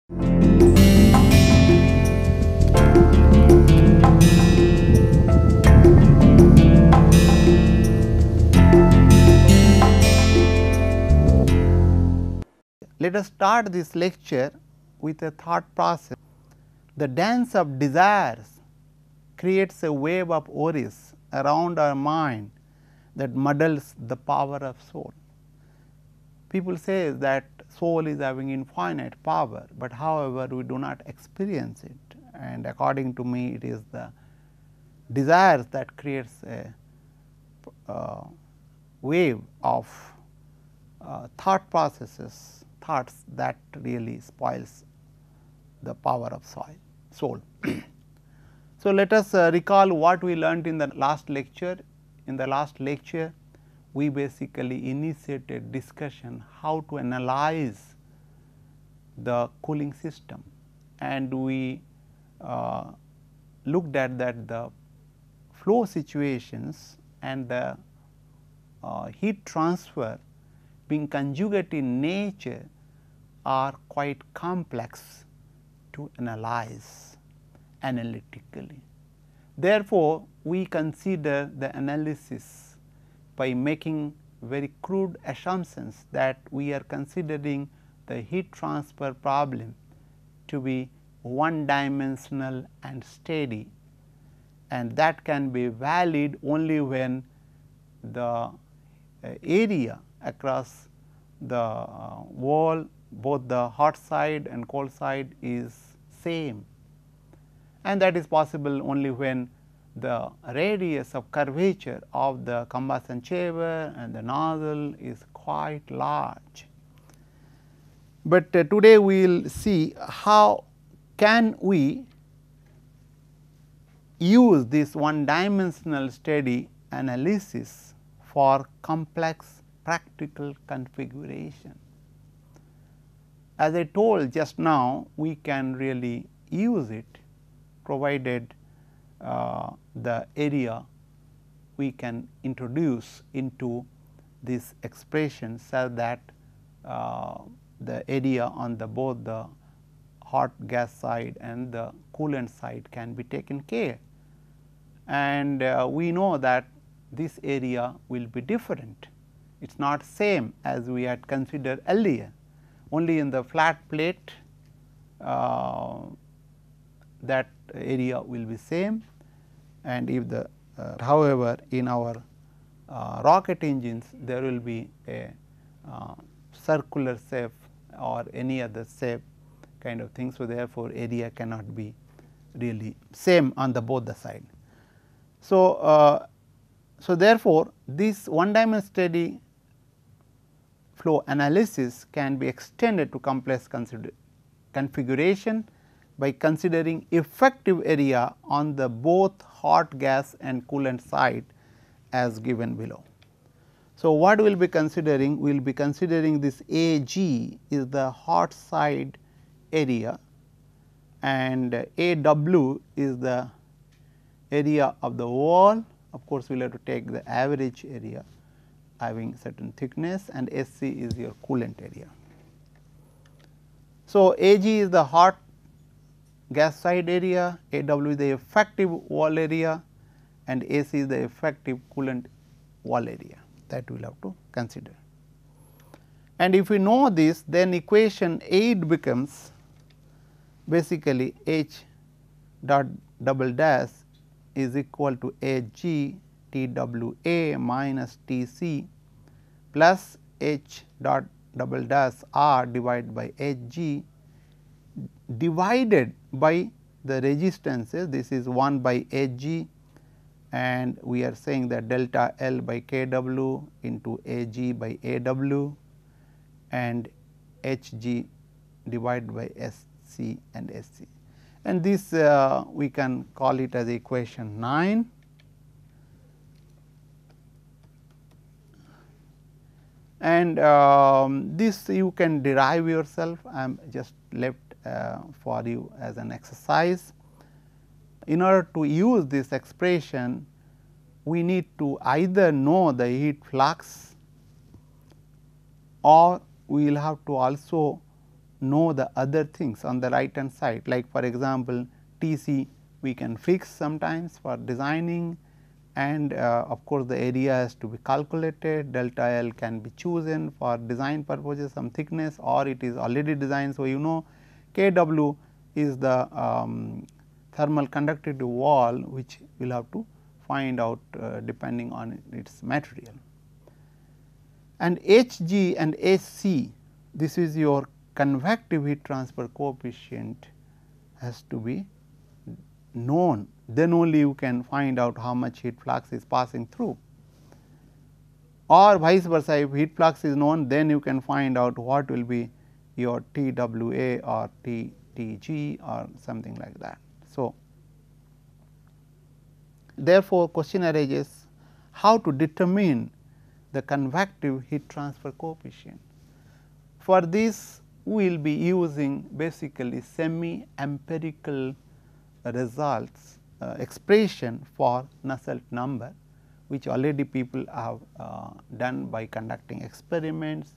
Let us start this lecture with a thought process. The dance of desires creates a wave of worries around our mind that muddles the power of soul. People say that soul is having infinite power, but however we do not experience it, and according to me it is the desires that creates a wave of thought processes, thoughts that really spoils the power of soul. So, let us recall what we learnt in the last lecture. In the last lecture, we basically initiated discussion how to analyze the cooling system, and we looked at that the flow situations and the heat transfer being conjugate in nature are quite complex to analyze analytically. Therefore, we consider the analysis by making very crude assumptions that we are considering the heat transfer problem to be one dimensional and steady, and that can be valid only when the area across the wall, both the hot side and cold side, is same, and that is possible only when the radius of curvature of the combustion chamber and the nozzle is quite large. But today we will see how can we use this one dimensional steady analysis for complex practical configuration. As I told just now, we can really use it provided the area we can introduce into this expression, so that the area on the both the hot gas side and the coolant side can be taken care. And we know that this area will be different. It is not same as we had considered earlier. Only in the flat plate that area will be same, and if the however, in our rocket engines there will be a circular shape or any other shape kind of thing. So, therefore, area cannot be really same on the both the side. So, therefore, this one dimensional steady flow analysis can be extended to complex configuration by considering effective area on the both hot gas and coolant side as given below. So, what we will be considering? We will be considering this A g is the hot side area, and A w is the area of the wall. Of course, we will have to take the average area having certain thickness, and S c is your coolant area. So, A g is the hot gas side area, A w is the effective wall area, and A c is the effective coolant wall area, that we will have to consider. And if we know this, then equation 8 becomes basically H dot double dash is equal to H g T w A minus T c plus H dot double dash R divided by H g divided by the resistances. This is 1 by H g, and we are saying that delta L by K w into A g by A w, and H g divided by S c and S c, and this we can call it as equation 9. And this you can derive yourself. I am just left for you as an exercise. In order to use this expression, we need to either know the heat flux, or we will have to also know the other things on the right hand side, like for example, Tc we can fix sometimes for designing, and of course, the area has to be calculated, delta L can be chosen for design purposes, some thickness, or it is already designed. So, you know Kw is the thermal conductivity wall, which we will have to find out depending on its material. And Hg and Hc, this is your convective heat transfer coefficient, has to be known, then only you can find out how much heat flux is passing through, or vice versa. If heat flux is known, then you can find out what will be your TWA or TTG or something like that. So, therefore, question arises how to determine the convective heat transfer coefficient. For this, we will be using basically semi empirical results expression for Nusselt number, which already people have done by conducting experiments.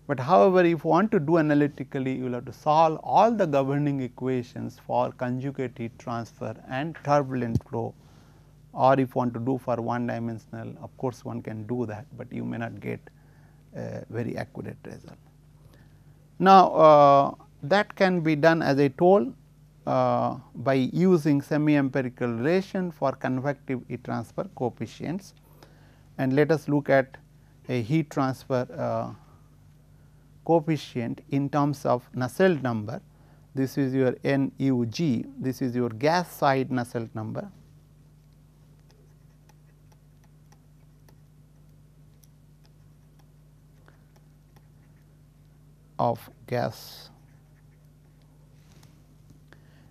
But however, if you want to do analytically, you will have to solve all the governing equations for conjugate heat transfer and turbulent flow, or if you want to do for one dimensional, of course, one can do that, but you may not get a very accurate result. Now, that can be done, as I told, by using semi empirical relation for convective heat transfer coefficients. And let us look at a heat transfer coefficient in terms of Nusselt number. This is your NUG, this is your gas side Nusselt number. Of gas,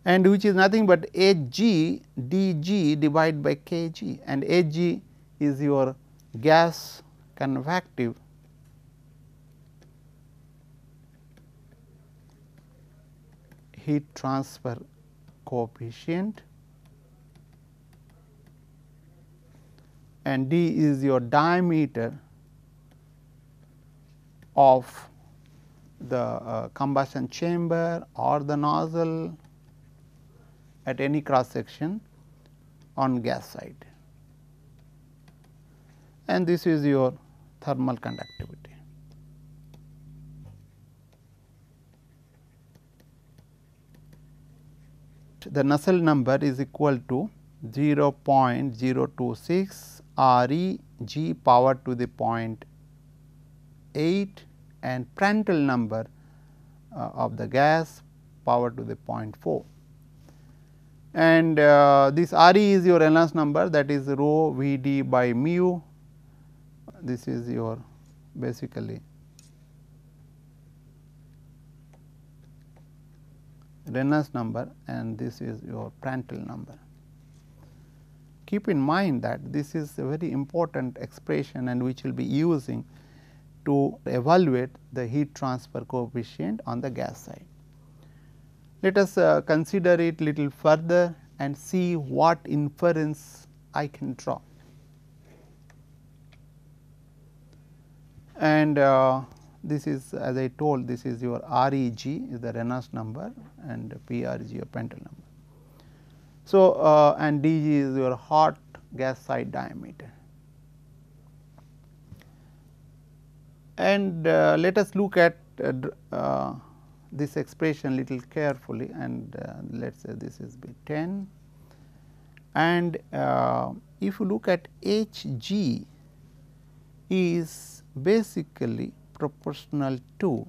and which is nothing but Hg dg divided by Kg, and Hg is your gas convective heat transfer coefficient, and d is your diameter of the combustion chamber or the nozzle at any cross section on gas side, and this is your thermal conductivity. The Nusselt number is equal to 0.026 Re g power to the 0.8 and Prandtl number of the gas power to the 0.4, and this Re is your Reynolds number, that is rho V d by mu. This is your basically Reynolds number, and this is your Prandtl number. Keep in mind that this is a very important expression, and which will be using to evaluate the heat transfer coefficient on the gas side. Let us consider it little further and see what inference I can draw. And this is, as I told, this is your Reg is the Reynolds number, and Prg your Prandtl number. So, and Dg is your hot gas side diameter. And let us look at this expression little carefully, and let us say this is be 10, and if you look at Hg is basically proportional to,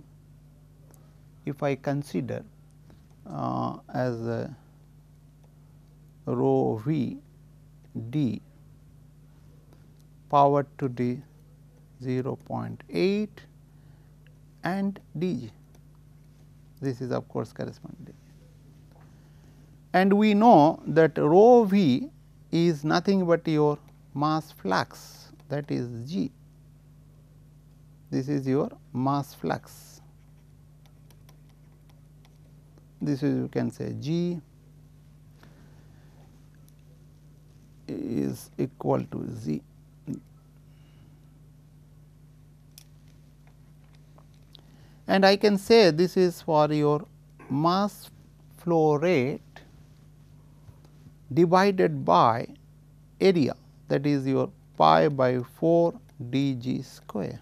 if I consider as a rho V d power to the 0.8 and dg. This is of course corresponding, and we know that rho V is nothing but your mass flux, that is g. This is your mass flux. This is, you can say, g is equal to z. and I can say this is for your mass flow rate divided by area, that is your pi by 4 d g square,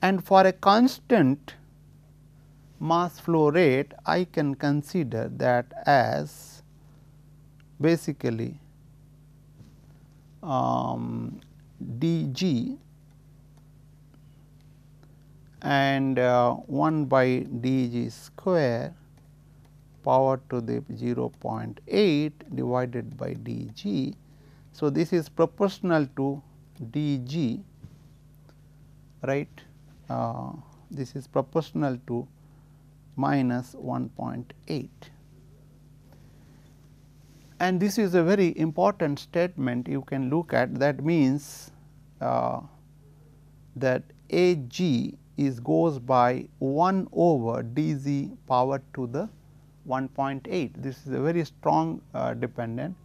and for a constant mass flow rate I can consider that as basically d g and 1 by d g square power to the 0.8 divided by d g. So, this is proportional to d g, right. This is proportional to minus 1.8, and this is a very important statement you can look at. That means that A g is goes by 1 over d z power to the 1.8. This is a very strong dependent.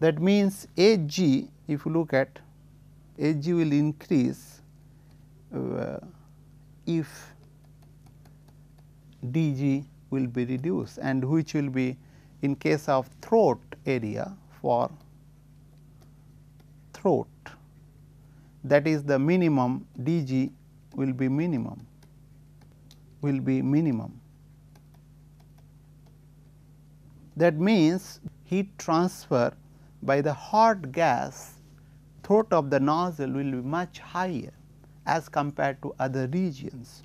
That means A g, if you look at A g will increase if d g will be reduced, and which will be in case of throat area for throat, that is the minimum d g will be minimum, That means heat transfer by the hot gas throat of the nozzle will be much higher as compared to other regions,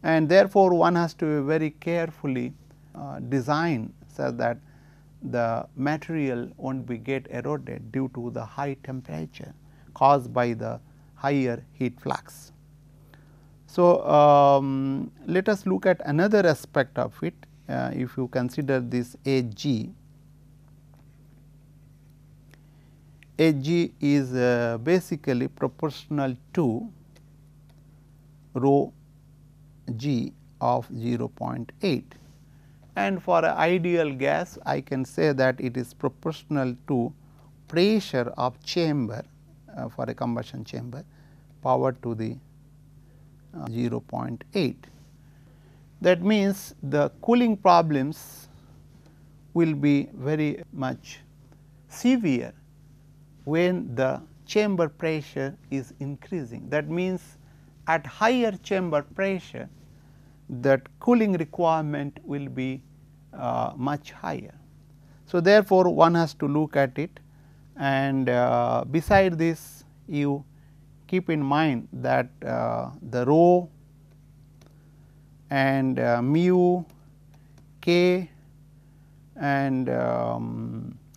and therefore, one has to be very carefully design so that the material won't be get eroded due to the high temperature caused by the higher heat flux. So, let us look at another aspect of it. If you consider this A g is basically proportional to rho g of 0.8, and for an ideal gas I can say that it is proportional to pressure of chamber for a combustion chamber power to the 0.8. That means, the cooling problems will be very much severe when the chamber pressure is increasing. That means, at higher chamber pressure that cooling requirement will be much higher. So, therefore, one has to look at it, and beside this you keep in mind that the rho and mu, k, and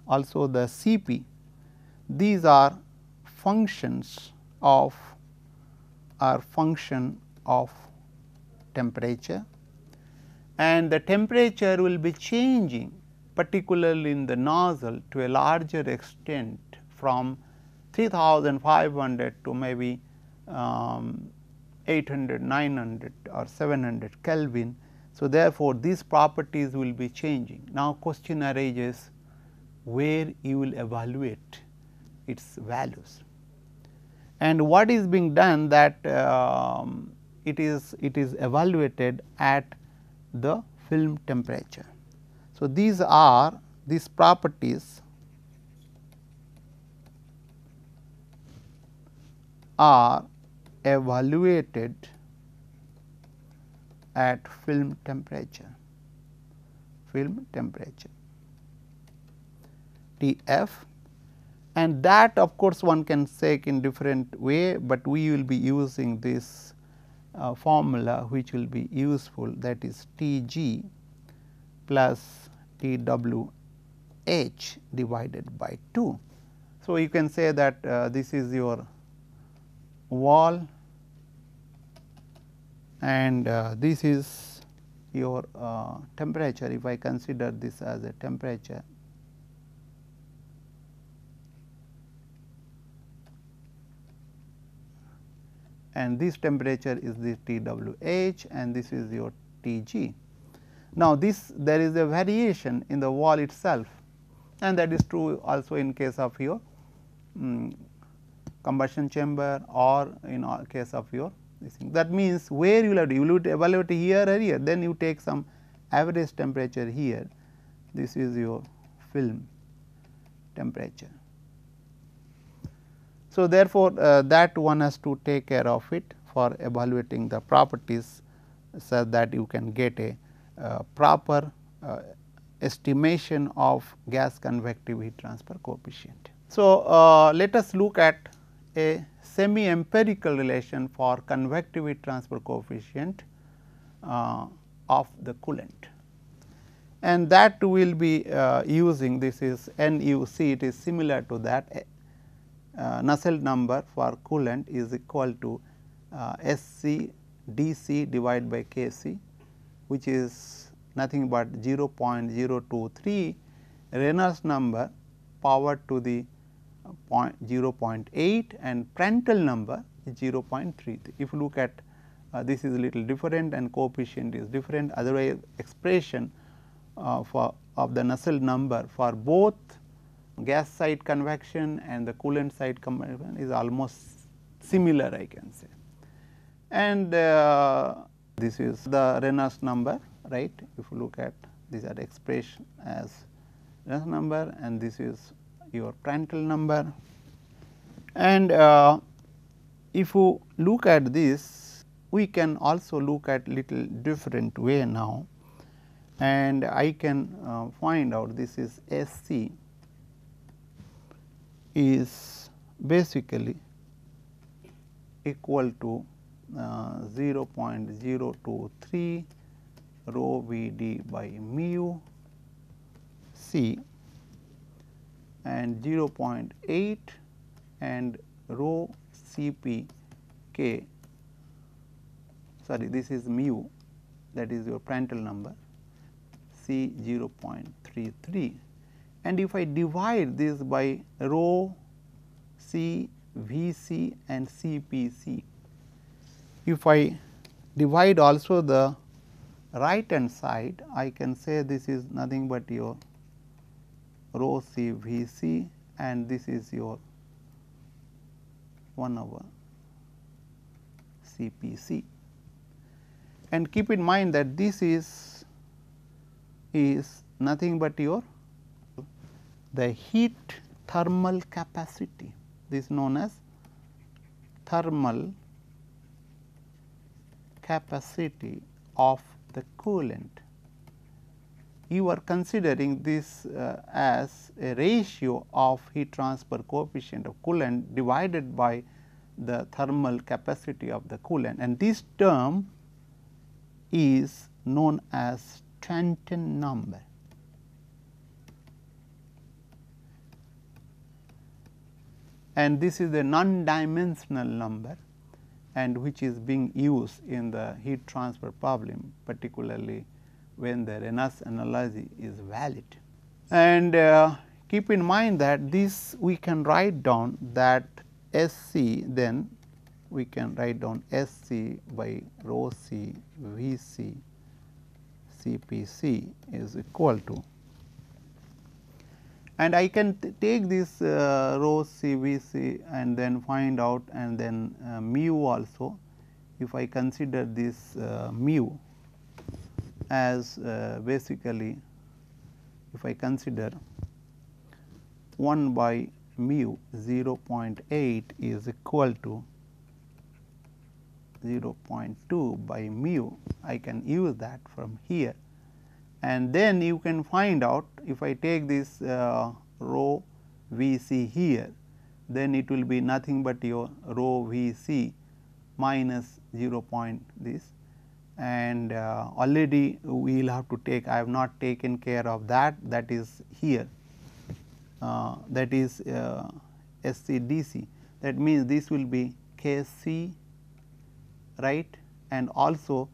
also the Cp, these are functions of temperature, and the temperature will be changing particularly in the nozzle to a larger extent from 3500 to maybe 800, 900 or 700 Kelvin. So, therefore, these properties will be changing. Now, question arises where you will evaluate its values, and what is being done that it is evaluated at the film temperature. So, these properties are evaluated at film temperature, Tf, and that of course one can say in different way, but we will be using this formula which will be useful, that is Tg plus Twh divided by 2. So, you can say that this is your wall and this is your temperature. If I consider this as a temperature, and this temperature is the Twh and this is your Tg. Now, there is a variation in the wall itself, and that is true also in case of your combustion chamber or in case of your this thing. That means, where you will have to, you will evaluate here or here, then you take some average temperature here, this is your film temperature. So, therefore, that one has to take care of it for evaluating the properties, so that you can get a proper estimation of gas convective heat transfer coefficient. So, let us look at a semi empirical relation for convective heat transfer coefficient of the coolant, and that will be using, this is NUC, it is similar to that. Nusselt number for coolant is equal to SC dC divided by Kc, which is nothing but 0.023 Reynolds number power to the 0.8 and Prandtl number is 0.33. If you look at this is a little different and coefficient is different, otherwise expression of the Nusselt number for both gas side convection and the coolant side convection is almost similar, I can say. And this is the Reynolds number, right. If you look at these are expression as Reynolds number, and this is your Prandtl number. And if you look at this, we can also look at little different way now, and I can find out this is SC is basically equal to 0.023 rho V d by mu C and 0.8 and rho C p k, sorry, this is mu, that is your Prandtl number, C 0.33. And if I divide this by rho C V c and C p c, if I divide also the right hand side, I can say this is nothing but your rho C V c, and this is your 1 over C p c. And keep in mind that this is nothing but your the heat thermal capacity, this is known as thermal capacity of the coolant. You are considering this as a ratio of heat transfer coefficient of coolant divided by the thermal capacity of the coolant, and this term is known as Stanton number. And this is a non-dimensional number, and which is being used in the heat transfer problem, particularly when the Reynolds analogy is valid. And keep in mind that this we can write down that SC, then we can write down SC by rho C V c C p c is equal to, and I can take this rho C V c and then find out, and then mu also. If I consider this mu as basically, if I consider 1 by mu 0.8 is equal to 0.2 by mu, I can use that from here. And then you can find out, if I take this rho V c here, then it will be nothing but your rho V c minus 0. This, and already we will have to take, I have not taken care of that, that is here, that is SC dC. That means this will be Kc, right, and also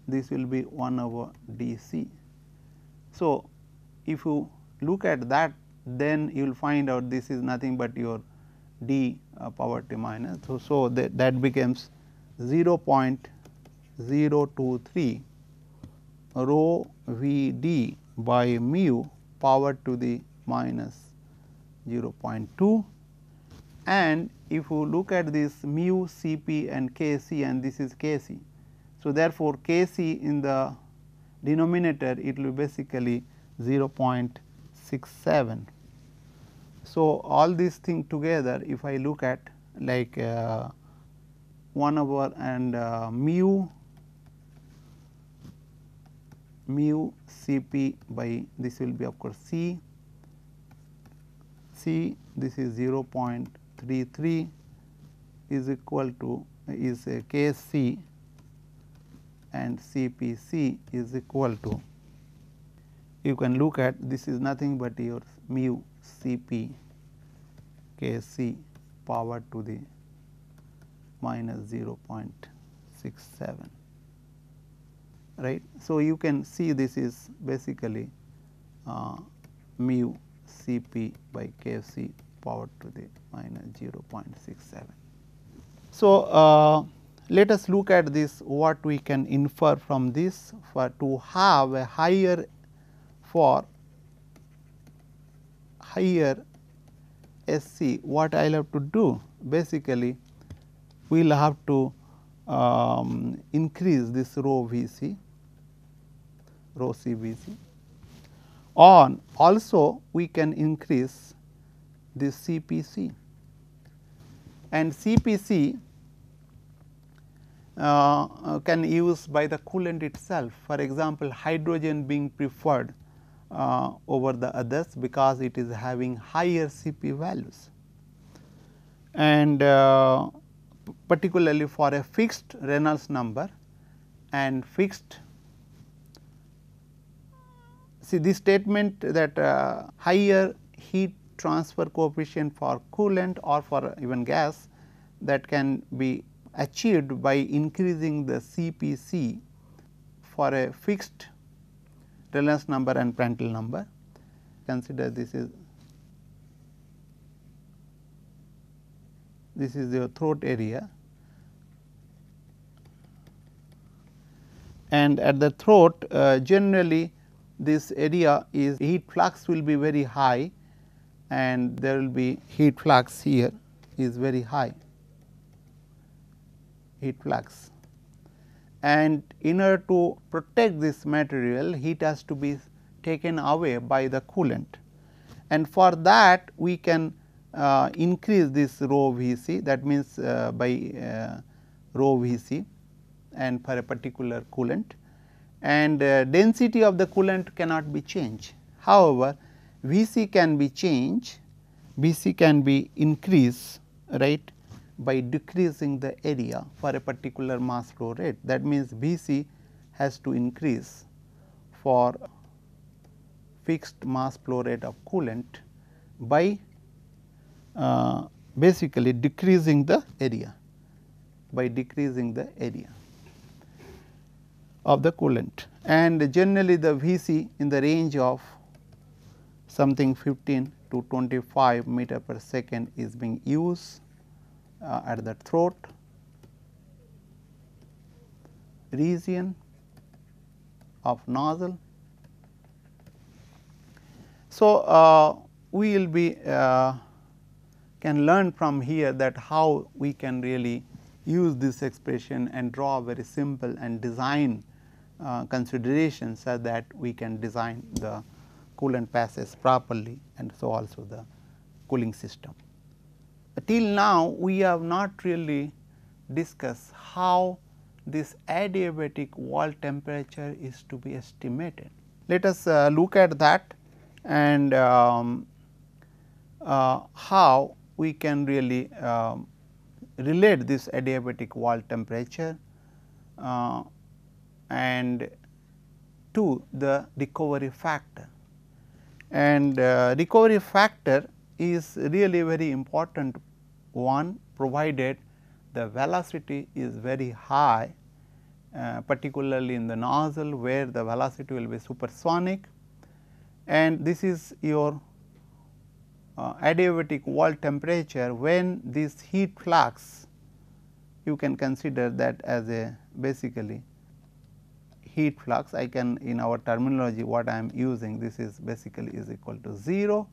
this will be 1 over dC. So, if you look at that, then you will find out this is nothing but your d power t minus. So, that becomes 0.023 rho V d by mu power to the minus 0.2, and if you look at this mu Cp and Kc, and this is Kc. So, therefore, Kc in the denominator it will be basically 0.67. So, all these things together, if I look at like 1 over and mu Cp by this will be of course C, this is 0.33 is equal to is Kc, and Cpc is equal to, you can look at, this is nothing but your mu Cp Kc power to the minus 0.67, right. So, you can see this is basically mu Cp by Kc power to the minus 0.67. So, let us look at this, what we can infer from this. For to have a higher SC, what I will have to do? Basically, we will have to increase this rho Vc, rho Cvc, on also we can increase this Cpc, and Cpc can use by the coolant itself. For example, hydrogen being preferred over the others because it is having higher Cp values, and particularly for a fixed Reynolds number and fixed, see this statement that higher heat transfer coefficient for coolant or for even gas, that can be achieved by increasing the Cpc for a fixed Reynolds number and Prandtl number. Consider this is your throat area, and at the throat generally this area is heat flux will be very high, and there will be heat flux here is very high, heat flux, and in order to protect this material, heat has to be taken away by the coolant, and for that we can increase this rho Vc, that means by rho Vc, and for a particular coolant, and density of the coolant cannot be changed. However, Vc can be changed, Vc can be increased, right, by decreasing the area for a particular mass flow rate. That means, Vc has to increase for fixed mass flow rate of coolant by basically decreasing the area, by decreasing the area of the coolant, and generally the Vc in the range of something 15 to 25 meter per second is being used at the throat region of nozzle. So, we will be can learn from here that how we can really use this expression and draw very simple and design considerations so that we can design the coolant passes properly, and so also the cooling system. Till now we have not really discussed how this adiabatic wall temperature is to be estimated. Let us look at that, and how we can really relate this adiabatic wall temperature and to the recovery factor. And recovery factor is really very important one, provided the velocity is very high, particularly in the nozzle where the velocity will be supersonic, and this is your adiabatic wall temperature when this heat flux, you can consider that as a basically heat flux. I can, in our terminology what I am using, this is basically is equal to 0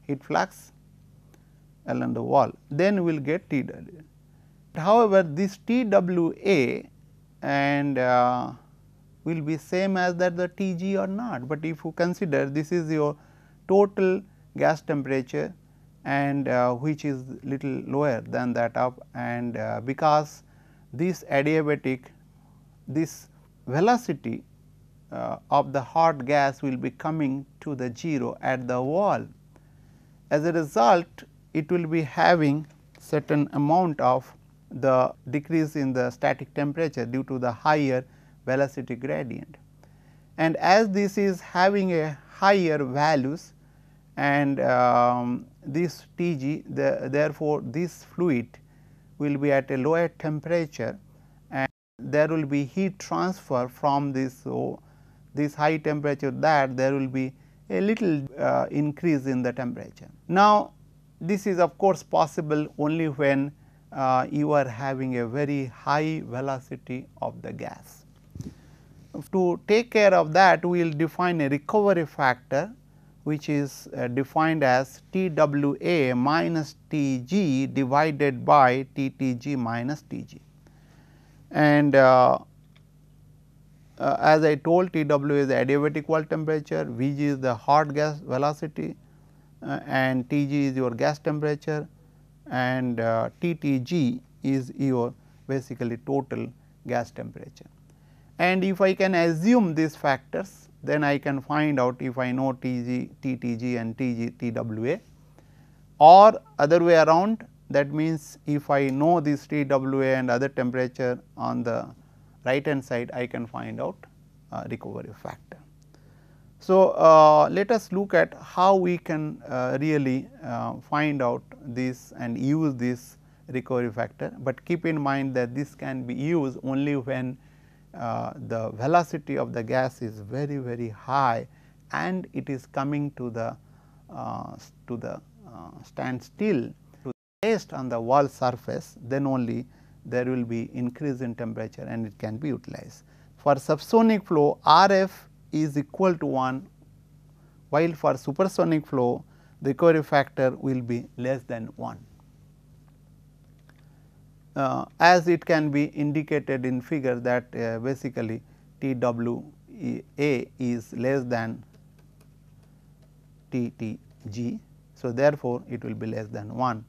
heat flux, along the wall, then we will get TWA. However, this TWA and will be same as that the TG or not, but if you consider this is your total gas temperature and which is little lower than that of, and because this adiabatic, this velocity of the hot gas will be coming to the 0 at the wall. As a result, it will be having certain amount of the decrease in the static temperature due to the higher velocity gradient. And as this is having a higher values and this Tg, therefore, this fluid will be at a lower temperature and there will be heat transfer from this. So, this high temperature, that there will be a little increase in the temperature. Now, this is of course possible only when you are having a very high velocity of the gas. To take care of that, we will define a recovery factor which is defined as TWA minus TG divided by TTG minus TG. And as I told, TW is the adiabatic wall temperature, Vg is the hot gas velocity and Tg is your gas temperature and TTG is your basically total gas temperature. And if I can assume these factors, then I can find out if I know Tg, TTG and TWA, or other way around, that means if I know this TWA and other temperature on the right hand side, I can find out recovery factor. So, let us look at how we can really find out this and use this recovery factor, but keep in mind that this can be used only when the velocity of the gas is very, very high and it is coming to the standstill to rest on the wall surface, then only there will be increase in temperature and it can be utilized. For subsonic flow, RF is equal to 1, while for supersonic flow the recovery factor will be less than 1. As it can be indicated in figure that basically TWA is less than TTG. So, therefore, it will be less than 1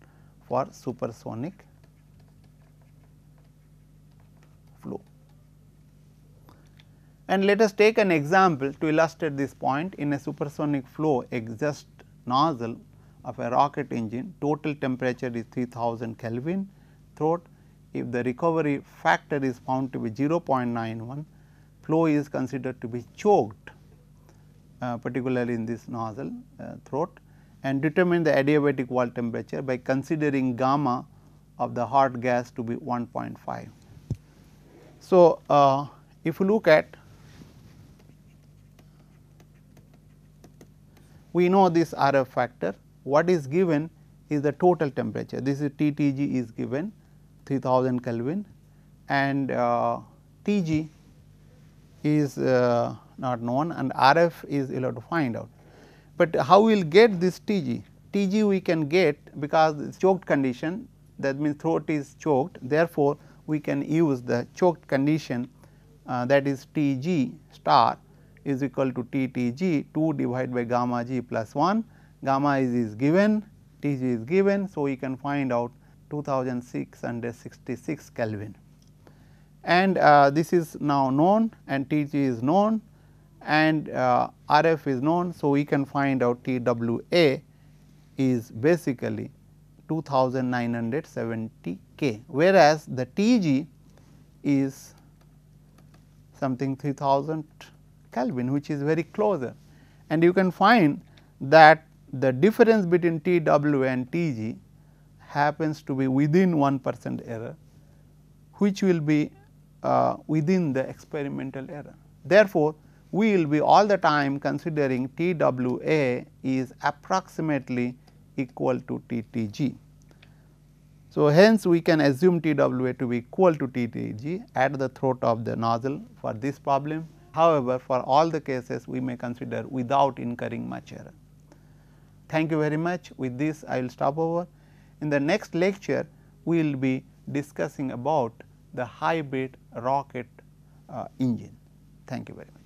for supersonic flow. And let us take an example to illustrate this point. In a supersonic flow exhaust nozzle of a rocket engine, total temperature is 3000 Kelvin throat. If the recovery factor is found to be 0.91, flow is considered to be choked, particularly in this nozzle throat, and determine the adiabatic wall temperature by considering gamma of the hot gas to be 1.5. So, if you look at, we know this RF factor, what is given is the total temperature. This is TTG is given 3000 Kelvin and TG is not known and RF is allowed to find out. But how we will get this TG? TG we can get because it is choked condition, that means throat is choked, therefore, we can use the choked condition that is TG star is equal to TTG 2 divided by gamma g plus 1, gamma is given, TG is given. So, we can find out 2666 Kelvin and this is now known and TG is known and RF is known. So, we can find out TWA is basically 2970 K, whereas the TG is something 3000 Kelvin, which is very closer, and you can find that the difference between TW and TG happens to be within 1% error, which will be within the experimental error. Therefore, we will be all the time considering TWA is approximately equal to TTG. So, hence we can assume TWA to be equal to TTG at the throat of the nozzle for this problem. However, for all the cases we may consider without incurring much error. Thank you very much. With this I will stop over, In the next lecture, we will be discussing about the hybrid rocket engine. Thank you very much.